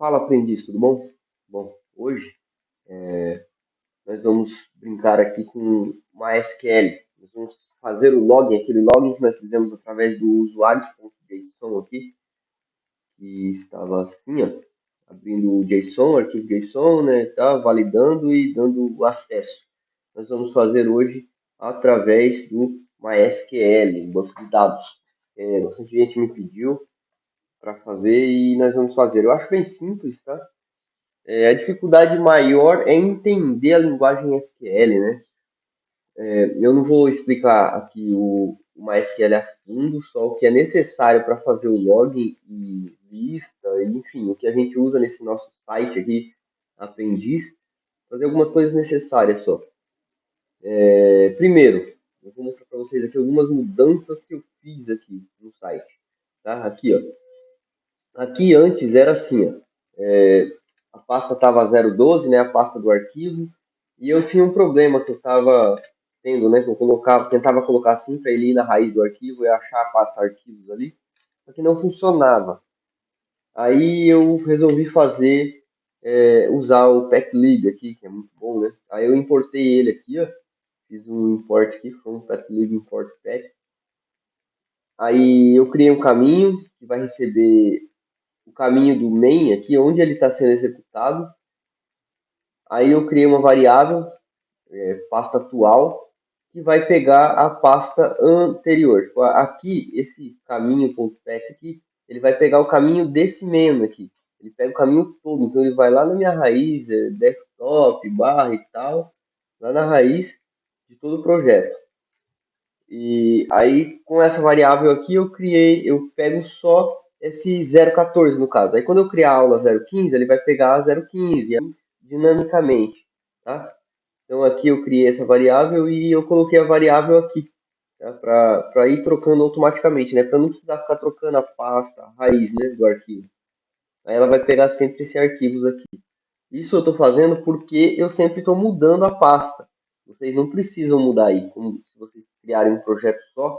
Fala, aprendiz, tudo bom? Bom, hoje nós vamos brincar aqui com MySQL. Nós vamos fazer o login, aquele login que nós fizemos através do usuário.json aqui, que estava assim, ó, abrindo o JSON, o arquivo JSON, né, tá, validando e dando o acesso. Nós vamos fazer hoje através do MySQL, um banco de dados. Bastante gente me pediu para fazer e nós vamos fazer. Eu acho bem simples, tá? A dificuldade maior é entender a linguagem SQL, né? Eu não vou explicar aqui o MySQL a fundo, só o que é necessário para fazer o login e lista, enfim, o que a gente usa nesse nosso site aqui, Aprendiz, fazer algumas coisas necessárias só. Primeiro, eu vou mostrar para vocês aqui algumas mudanças que eu fiz aqui no site. Tá? Aqui, ó. Aqui antes era assim, ó. A pasta estava 012, né, a pasta do arquivo, e eu tinha um problema que eu estava tendo, né, que eu tentava colocar assim para ele ir na raiz do arquivo e achar a pasta arquivos ali, só que não funcionava. Aí eu resolvi usar o packlib aqui, que é muito bom, né? Aí eu importei ele aqui, ó, fiz um import aqui, foi um packlib import pack. Aí eu criei um caminho que vai receber o caminho do main aqui, onde ele está sendo executado. Aí eu criei uma variável, pasta atual, que vai pegar a pasta anterior. Tipo, aqui, esse caminho.pet aqui, ele vai pegar o caminho desse menu aqui. Ele pega o caminho todo, então ele vai lá na minha raiz, desktop, barra e tal, lá na raiz de todo o projeto. E aí, com essa variável aqui, eu pego só esse 014 no caso. Aí quando eu criar a aula 015, ele vai pegar a 015 dinamicamente, tá? Então aqui eu criei essa variável e eu coloquei a variável aqui, tá? Para ir trocando automaticamente, né? Para não precisar ficar trocando a pasta, a raiz, né, do arquivo. Aí ela vai pegar sempre esses arquivos aqui. Isso eu estou fazendo porque eu sempre estou mudando a pasta. Vocês não precisam mudar aí. Como se vocês criarem um projeto só,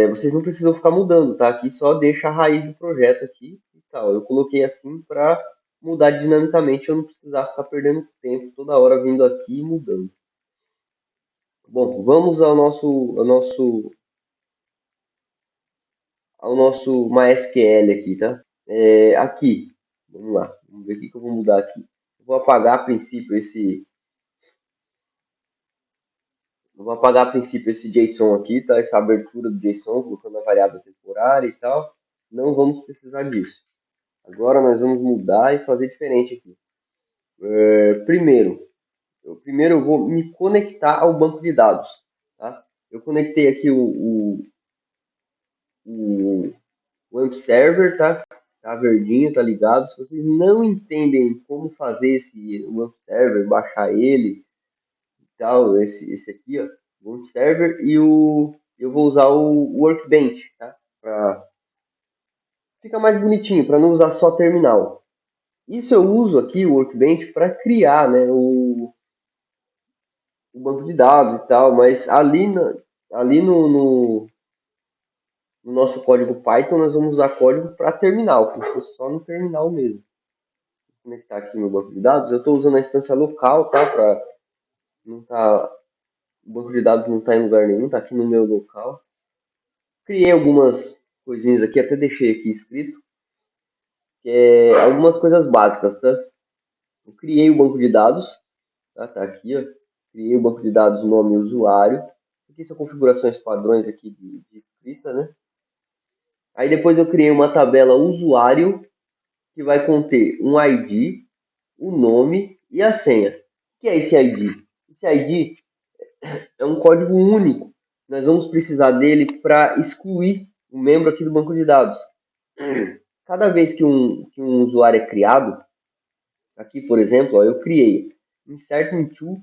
vocês não precisam ficar mudando, tá? Aqui só deixa a raiz do projeto aqui e tal. Eu coloquei assim para mudar dinamicamente, eu não precisar ficar perdendo tempo toda hora vindo aqui e mudando. Bom, vamos ao nosso MySQL aqui, tá? Aqui, vamos lá, vamos ver o que eu vou mudar aqui. Eu vou apagar a princípio esse JSON aqui, tá? Essa abertura do JSON, colocando a variável temporária e tal. Não vamos precisar disso. Agora nós vamos mudar e fazer diferente aqui. Primeiro eu vou me conectar ao banco de dados, tá? Eu conectei aqui o web server, tá? Tá verdinho, tá ligado. Se vocês não entendem como fazer esse web server, baixar ele e tal, esse aqui, ó, web server eu vou usar o Workbench, tá? Fica mais bonitinho, para não usar só terminal. Isso eu uso aqui o Workbench para criar, né, o banco de dados e tal, mas ali no nosso código Python nós vamos usar código para terminal, como se fosse só no terminal mesmo. Vou conectar aqui no banco de dados. Eu estou usando a instância local, tá? Para não tá, o banco de dados não está em lugar nenhum, está aqui no meu local. Criei algumas coisinhas aqui, até deixei aqui escrito, algumas coisas básicas, tá? Eu criei o banco de dados, tá aqui, ó. Criei o banco de dados nome e usuário. Aqui são configurações padrões aqui de escrita, né? Aí depois eu criei uma tabela usuário que vai conter um ID, o nome e a senha. O que é esse ID? Esse ID é um código único. Nós vamos precisar dele para excluir o membro aqui do banco de dados. Cada vez que um usuário é criado, aqui por exemplo, ó, eu criei insert into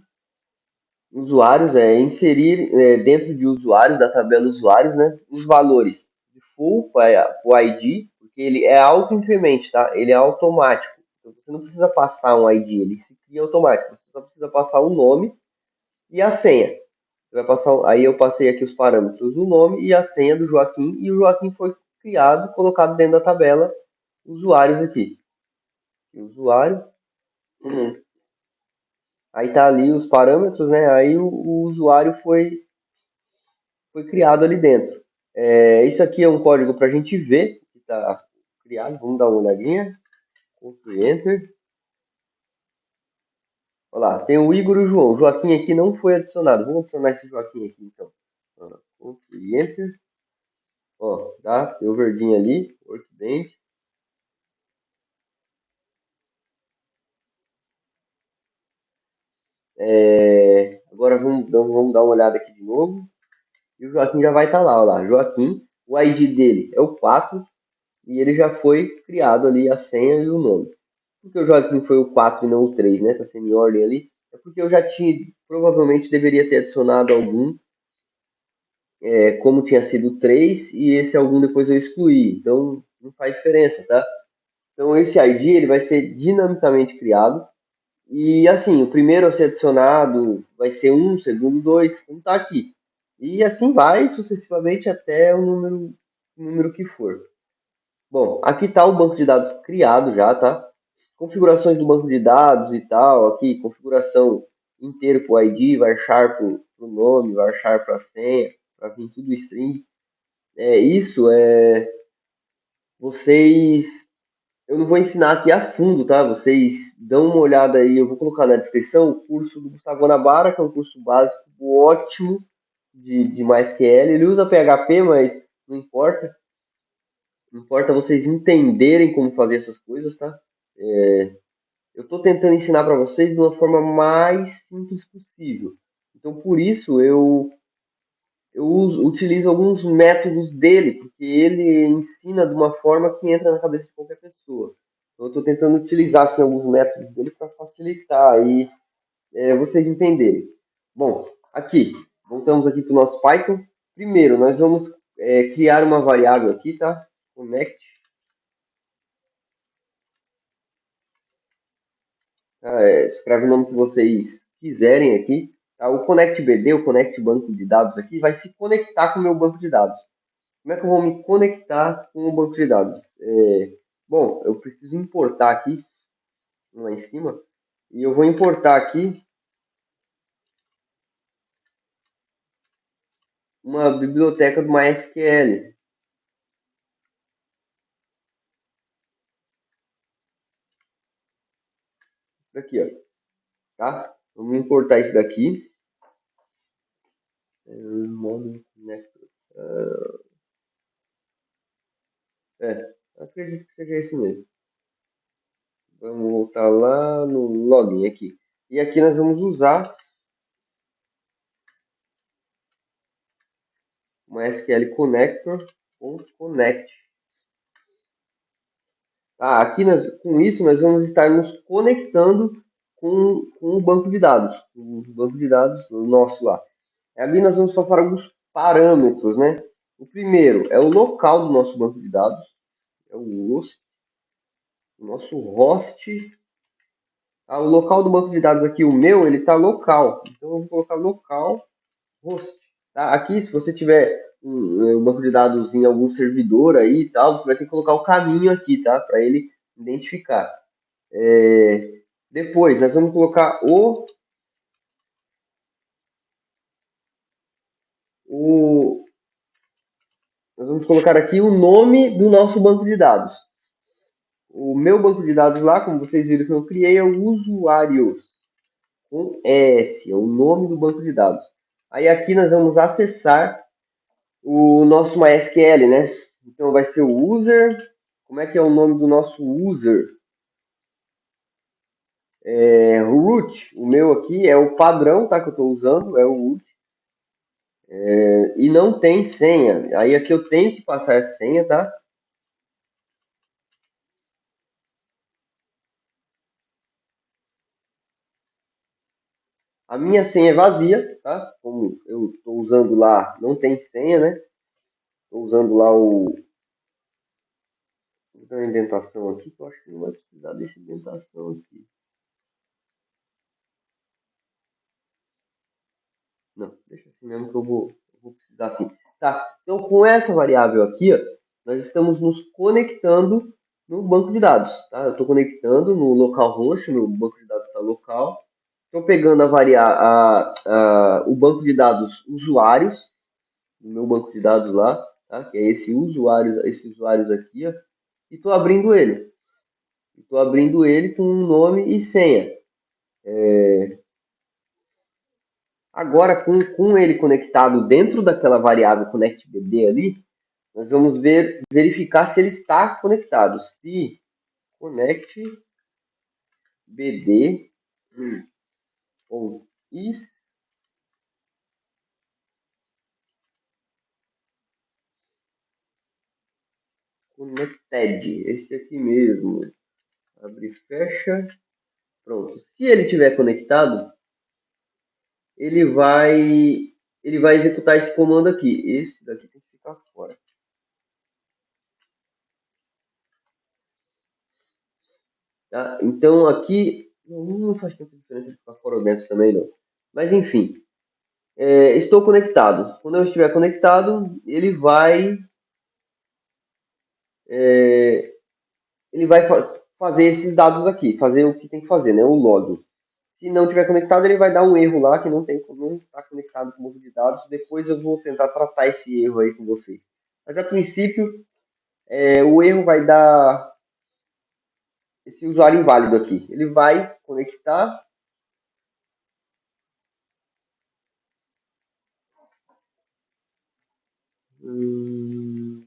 usuários, inserir dentro de usuários, da tabela usuários, né, os valores de full para o ID, porque ele é auto-increment, tá? Ele é automático. Então você não precisa passar um ID, ele se cria automático. Você só precisa passar o nome e a senha. Você vai passar, aí eu passei aqui os parâmetros do nome e a senha do Joaquim, e o Joaquim foi criado, colocado dentro da tabela usuários aqui. Usuário. Aí tá ali os parâmetros, né? Aí o usuário foi criado ali dentro. Isso aqui é um código para a gente ver que está criado. Vamos dar uma olhadinha. Ctrl Enter. Olha lá, tem o Igor e o João. O Joaquim aqui não foi adicionado. Vamos adicionar esse Joaquim aqui então. Ctrl Enter. Ó, tá? Tem o verdinho ali, Workbench. Agora vamos dar uma olhada aqui de novo. E o Joaquim já vai estar lá, olha lá. Joaquim, o ID dele é o 4 e ele já foi criado ali a senha e o nome. Por que o Joaquim foi o 4 e não o 3, né? Tá sendo em ordem ali. É porque eu já tinha, provavelmente deveria ter adicionado algum, como tinha sido o 3 e esse algum depois eu excluí. Então não faz diferença, tá? Então esse ID ele vai ser dinamicamente criado. E assim, o primeiro a ser adicionado vai ser um, o segundo dois, como está aqui. E assim vai sucessivamente até o número que for. Bom, aqui está o banco de dados criado já, tá? Configurações do banco de dados e tal, aqui, configuração inteiro para o ID, varchar para o nome, varchar para a senha, para vir tudo string. Isso vocês eu não vou ensinar aqui a fundo, tá? Vocês dão uma olhada aí, eu vou colocar na descrição o curso do Gustavo Guanabara, que é um curso básico ótimo de MySQL. Ele usa PHP, mas não importa. Não importa vocês entenderem como fazer essas coisas, tá? Eu estou tentando ensinar para vocês de uma forma mais simples possível. Então, por isso, eu utilizo alguns métodos dele, porque ele ensina de uma forma que entra na cabeça de qualquer pessoa. Então, eu estou tentando utilizar assim, alguns métodos dele para facilitar aí vocês entenderem. Bom, aqui, voltamos aqui para o nosso Python. Primeiro, nós vamos criar uma variável aqui, tá? Connect. Tá? Escreve o nome que vocês quiserem aqui. Tá? O Connect BD, o Connect Banco de Dados aqui, vai se conectar com o meu banco de dados. Como é que eu vou me conectar com o banco de dados? Bom, eu preciso importar aqui, lá em cima, e eu vou importar aqui uma biblioteca do MySQL. Isso daqui, ó, tá? Vamos importar isso daqui. Módulo connector. Acredito que seja esse mesmo. Vamos voltar lá no login aqui. E aqui nós vamos usar uma SQL Connector.connect. Tá, aqui com isso nós vamos estar nos conectando com o banco de dados. O banco de dados nosso lá. Ali nós vamos passar alguns parâmetros, né? O primeiro é o local do nosso banco de dados. É o nosso host. O local do banco de dados aqui, o meu, ele está local. Então eu vou colocar local host. Tá? Aqui, se você tiver um banco de dados em algum servidor aí e tal, você vai ter que colocar o caminho aqui, tá? Para ele identificar. Depois, nós vamos colocar o. Nós vamos colocar aqui o nome do nosso banco de dados. O meu banco de dados lá, como vocês viram que eu criei, é o usuários, com S, é o nome do banco de dados. Aí aqui nós vamos acessar o nosso MySQL, né? Então vai ser o user. Como é que é o nome do nosso user? Root. O meu aqui é o padrão, tá? Que eu estou usando, é o root. E não tem senha. Aí aqui eu tenho que passar a senha, tá? A minha senha é vazia, tá? Como eu estou usando lá, não tem senha, né? Estou usando lá Vou dar uma indentação aqui, que eu acho que não vai precisar dessa indentação aqui. Não, deixa assim mesmo que eu vou precisar assim. Tá, então com essa variável aqui, ó, nós estamos nos conectando no banco de dados, tá? Eu estou conectando no localhost, meu banco de dados está local. Estou pegando o banco de dados usuários, no meu banco de dados lá, tá? Que é esses usuários aqui, ó, e estou abrindo ele. Estou abrindo ele com um nome e senha. Agora, com ele conectado dentro daquela variável ConnectBD ali, nós vamos verificar se ele está conectado. Se ConnectBD ou is connected, esse aqui mesmo. Abre e fecha. Pronto. Se ele estiver conectado, ele vai ele vai executar esse comando aqui. Esse daqui tem que ficar fora. Tá? Então aqui não faz tanta diferença ficar fora ou dentro também não. Mas enfim, estou conectado. Quando eu estiver conectado, é, ele vai fazer esses dados aqui, fazer o que tem que fazer, né? O log. Se não tiver conectado, ele vai dar um erro lá que não está conectado com o banco de dados. Depois eu vou tentar tratar esse erro aí com vocês. Mas a princípio, o erro vai dar esse usuário inválido aqui. Ele vai conectar. Hum,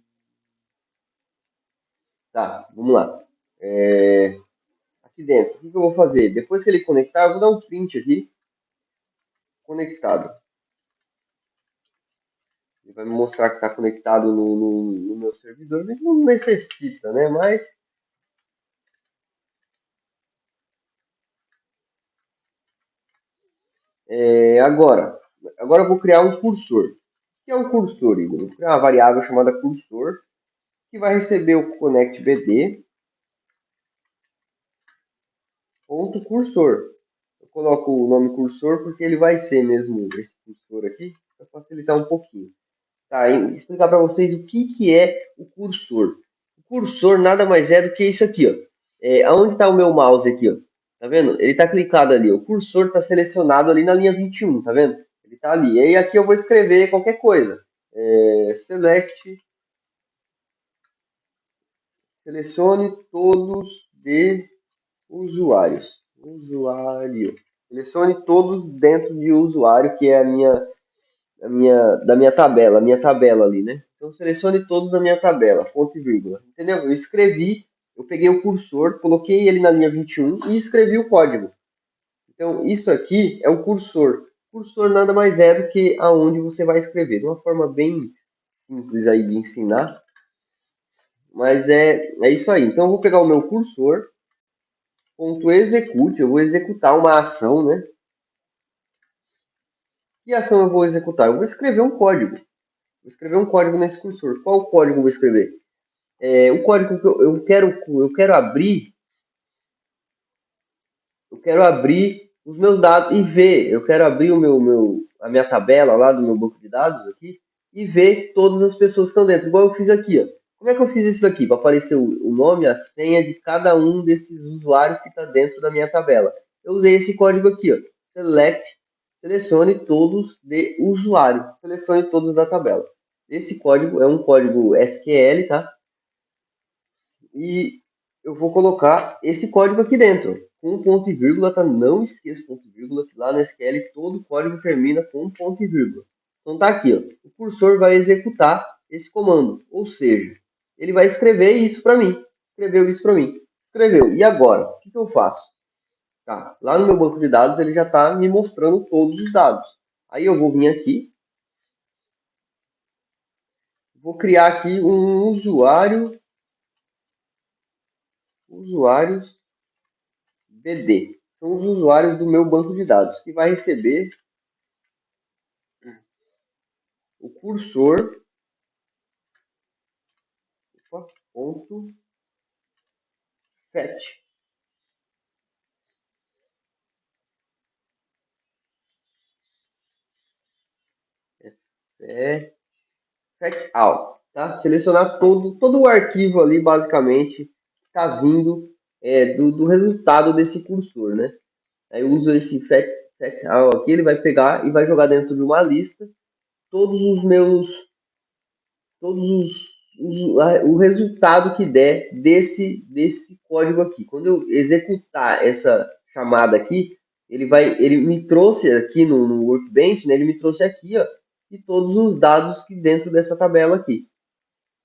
tá, vamos lá. Aqui dentro, o que eu vou fazer? Depois que ele conectar, eu vou dar um print aqui, conectado. Ele vai me mostrar que está conectado no meu servidor. Ele não necessita, né? Mas agora eu vou criar um cursor. O que é um cursor, Igor? Vou criar uma variável chamada cursor que vai receber o connectbd.cursor. Eu coloco o nome cursor porque ele vai ser mesmo esse cursor aqui, para facilitar um pouquinho. Tá, explicar para vocês o que é o cursor. O cursor nada mais é do que isso aqui, ó. Aonde está o meu mouse aqui, ó? Tá vendo? Ele está clicado ali. O cursor está selecionado ali na linha 21, tá vendo? Ele está ali. E aí aqui eu vou escrever qualquer coisa. Selecione todos de usuários. Usuário. Selecione todos dentro de usuário, que é da minha tabela, a minha tabela ali, né? Então selecione todos da minha tabela, ponto e vírgula. Entendeu? Eu escrevi, eu peguei o cursor, coloquei ele na linha 21 e escrevi o código. Então isso aqui é o cursor. Cursor nada mais é do que aonde você vai escrever. De uma forma bem simples aí de ensinar, mas é isso aí. Então eu vou pegar o meu cursor, ponto execute, eu vou executar uma ação, né? Que ação eu vou executar? Eu vou escrever um código. Vou escrever um código nesse cursor. Qual código eu vou escrever? O código que eu quero abrir os meus dados e ver, eu quero abrir a minha tabela lá do meu banco de dados aqui e ver todas as pessoas que estão dentro, igual eu fiz aqui, ó. Como é que eu fiz isso daqui? Para aparecer o nome, a senha de cada um desses usuários que está dentro da minha tabela. Eu usei esse código aqui, ó. Selecione todos de usuário. Selecione todos da tabela. Esse código é um código SQL, tá? E eu vou colocar esse código aqui dentro, com ponto e vírgula, tá? Não esqueça o ponto e vírgula, que lá na SQL todo código termina com ponto e vírgula. Então tá aqui, ó. O cursor vai executar esse comando, ou seja, ele vai escrever isso para mim. Escreveu isso para mim. Escreveu. E agora, o que eu faço? Tá, lá no meu banco de dados ele já está me mostrando todos os dados. Aí eu vou vir aqui, vou criar aqui um usuários DD. São os usuários do meu banco de dados, que vai receber o cursor ponto fetch. É, fetch out. Tá? Selecionar todo o arquivo ali, basicamente, está vindo do resultado desse cursor, né? Aí eu uso esse fact aqui, ele vai pegar e vai jogar dentro de uma lista todos os meus, todos o resultado que der desse código aqui. Quando eu executar essa chamada aqui, ele me trouxe aqui no Workbench, né? Ele me trouxe aqui, ó, e todos os dados que dentro dessa tabela aqui.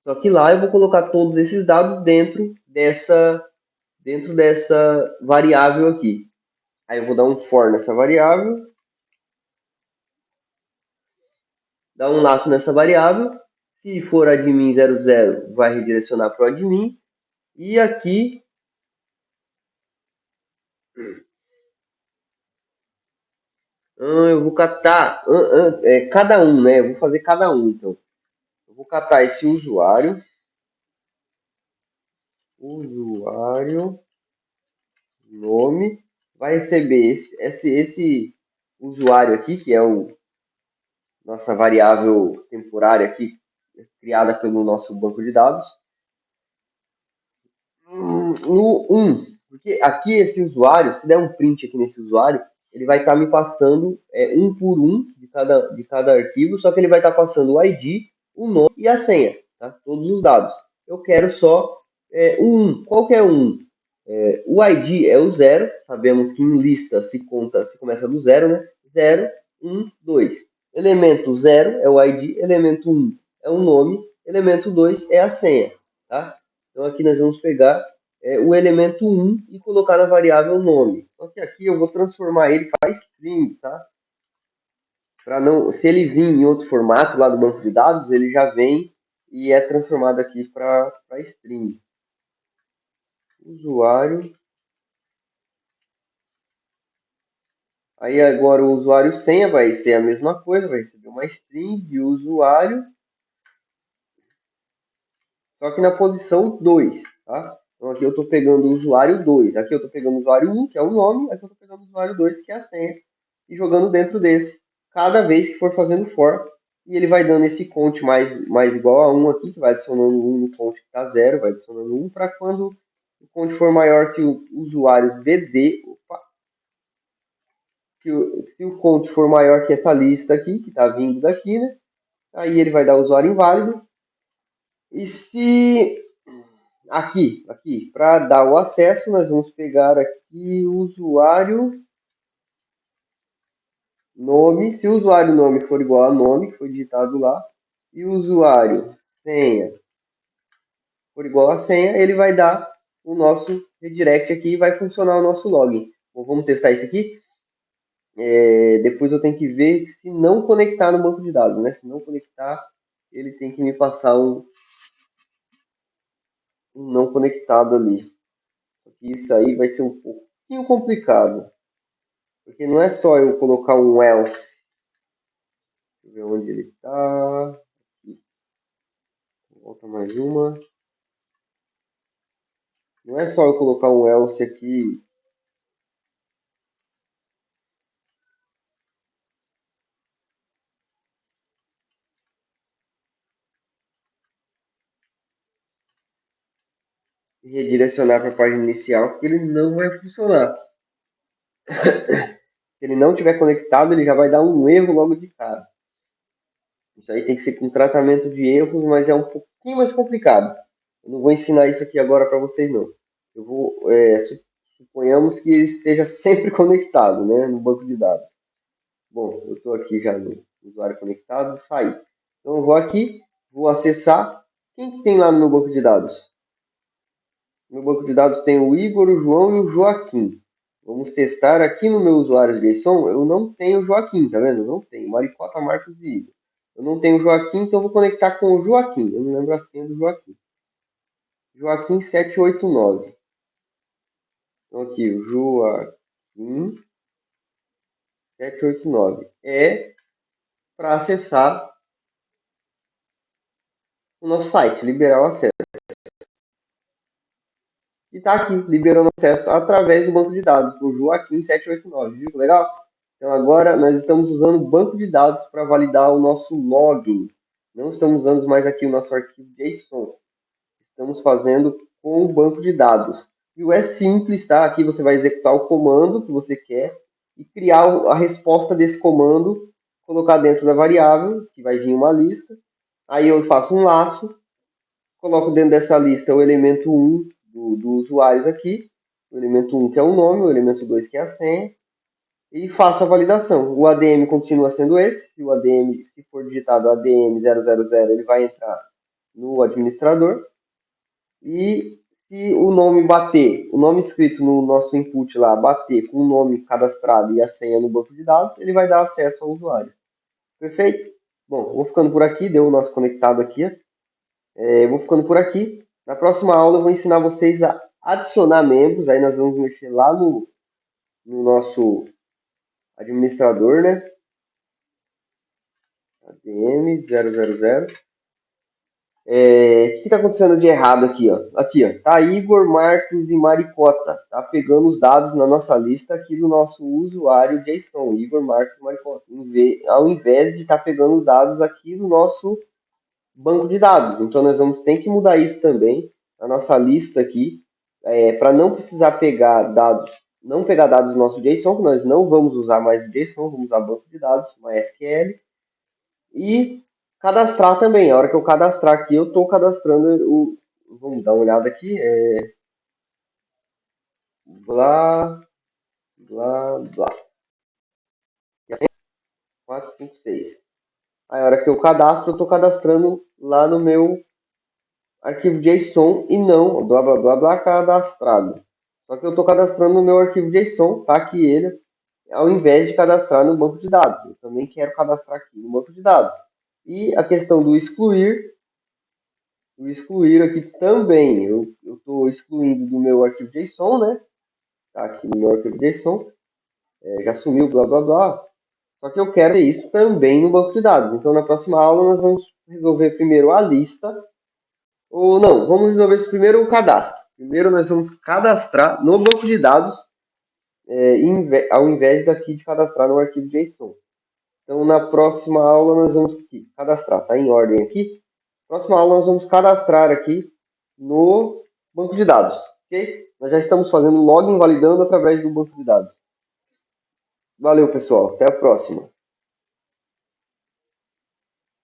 Só que lá eu vou colocar todos esses dados dentro dessa variável aqui. Aí eu vou dar um for nessa variável, dar um laço nessa variável. Se for admin 00, vai redirecionar para o admin. E aqui eu vou catar cada um, né? Eu vou fazer cada um, então. Eu vou catar esse usuário, nome, vai receber esse usuário aqui, que é nossa variável temporária aqui, criada pelo nosso banco de dados. No 1, porque aqui esse usuário, se der um print aqui nesse usuário, ele vai estar me passando um por um de cada arquivo, só que ele vai estar passando o ID, o nome e a senha, tá? Todos os dados. Eu quero só um. Qual que é um? O ID é o zero, sabemos que em lista se começa do zero, né? 0, 1, 2. Elemento 0 é o ID, elemento 1 é o nome, elemento 2 é a senha, tá? Então aqui nós vamos pegar o elemento 1 e colocar na variável nome. Só que aqui eu vou transformar ele para string, tá? Para não, se ele vir em outro formato lá do banco de dados, ele já vem e é transformado aqui para string. Usuário. Aí agora o usuário senha vai ser a mesma coisa, vai receber uma string de usuário, só que na posição 2, tá? Então aqui eu estou pegando o usuário 2, aqui eu estou pegando o usuário 1, que é o nome, aqui eu estou pegando o usuário 2, que é a senha, e jogando dentro desse, cada vez que for fazendo for, e ele vai dando esse count mais igual a 1 aqui, que vai adicionando 1 no count que está 0, vai adicionando 1, para quando o count for maior que o usuário VD, se o count for maior que essa lista aqui, que está vindo daqui, né? Aí ele vai dar usuário inválido. E se aqui, para dar o acesso, nós vamos pegar aqui o usuário nome. Se o usuário nome for igual a nome, que foi digitado lá, e o usuário senha for igual a senha, ele vai dar o nosso redirect aqui e vai funcionar o nosso login. Bom, vamos testar isso aqui. Depois eu tenho que ver se não conectar no banco de dados, né? Se não conectar, ele tem que me passar um não conectado ali. Isso aí vai ser um pouquinho complicado. Porque não é só eu colocar um else. Deixa eu ver onde ele está. Volta mais uma. Não é só eu colocar um else aqui. E redirecionar para a página inicial, que ele não vai funcionar. Se ele não tiver conectado, ele já vai dar um erro logo de cara. Isso aí tem que ser com tratamento de erros, mas é um pouquinho mais complicado. Eu não vou ensinar isso aqui agora para vocês, não. Eu vou, suponhamos que ele esteja sempre conectado, né, no banco de dados. Bom, eu estou aqui já no usuário conectado, saí. Então eu vou aqui, vou acessar. Quem que tem lá no meu banco de dados? No meu banco de dados tem o Igor, o João e o Joaquim. Vamos testar aqui no meu usuário JSON. Eu não tenho o Joaquim, tá vendo? Eu não tenho. Maricota, Marcos e Igor. Eu não tenho o Joaquim, então eu vou conectar com o Joaquim. Eu não lembro a senha do Joaquim. Joaquim 789. Então aqui, o Joaquim 789. É para acessar o nosso site, liberar o acesso. E está aqui, liberando acesso através do banco de dados, o Joaquim 789, viu? Legal? Então agora nós estamos usando o banco de dados para validar o nosso login. Não estamos usando mais aqui o nosso arquivo JSON. Estamos fazendo com o banco de dados. E o é simples, tá? Aqui você vai executar o comando que você quer e criar a resposta desse comando, colocar dentro da variável, que vai vir uma lista. Aí eu faço um laço, coloco dentro dessa lista o elemento 1 do usuário aqui, o elemento 1 que é o nome, o elemento 2 que é a senha, e faço a validação. O ADM continua sendo esse, se o ADM, se for digitado ADM000, ele vai entrar no administrador, e se o nome bater, o nome escrito no nosso input lá, bater com o nome cadastrado e a senha no banco de dados, ele vai dar acesso ao usuário. Perfeito? Bom, vou ficando por aqui, deu o nosso conectado aqui. Vou ficando por aqui. Na próxima aula eu vou ensinar vocês a adicionar membros. Aí nós vamos mexer lá no nosso administrador, né? ADM000. O que está acontecendo de errado aqui, ó? Aqui, ó. Tá Igor, Marcos e Maricota. Tá pegando os dados na nossa lista aqui do nosso usuário JSON. Igor, Marcos e Maricota. Ao invés de estar pegando os dados aqui do nosso banco de dados. Então nós vamos ter que mudar isso também, a nossa lista aqui, para não precisar pegar dados, não pegar dados do nosso JSON, que nós não vamos usar mais o JSON, vamos usar banco de dados, MySQL, e cadastrar também. A hora que eu cadastrar aqui, eu estou cadastrando o. Vamos dar uma olhada aqui. Blá, blá, blá. 4, 5, 6. Aí, a hora que eu cadastro, eu estou cadastrando lá no meu arquivo JSON e não blá blá blá blá cadastrado. Só que eu estou cadastrando no meu arquivo JSON, tá aqui ele, ao invés de cadastrar no banco de dados. Eu também quero cadastrar aqui no banco de dados. E a questão do excluir, o excluir aqui também, eu estou excluindo do meu arquivo JSON, né? Tá aqui no meu arquivo JSON, já sumiu blá blá blá. Só que eu quero isso também no banco de dados. Então na próxima aula nós vamos resolver primeiro a lista. Ou não, vamos resolver isso primeiro o cadastro. Primeiro nós vamos cadastrar no banco de dados, ao invés daqui de cadastrar no arquivo JSON. Então na próxima aula nós vamos aqui, cadastrar, está em ordem aqui. Próxima aula nós vamos cadastrar aqui no banco de dados, ok? Nós já estamos fazendo login validando através do banco de dados. Valeu pessoal, até a próxima.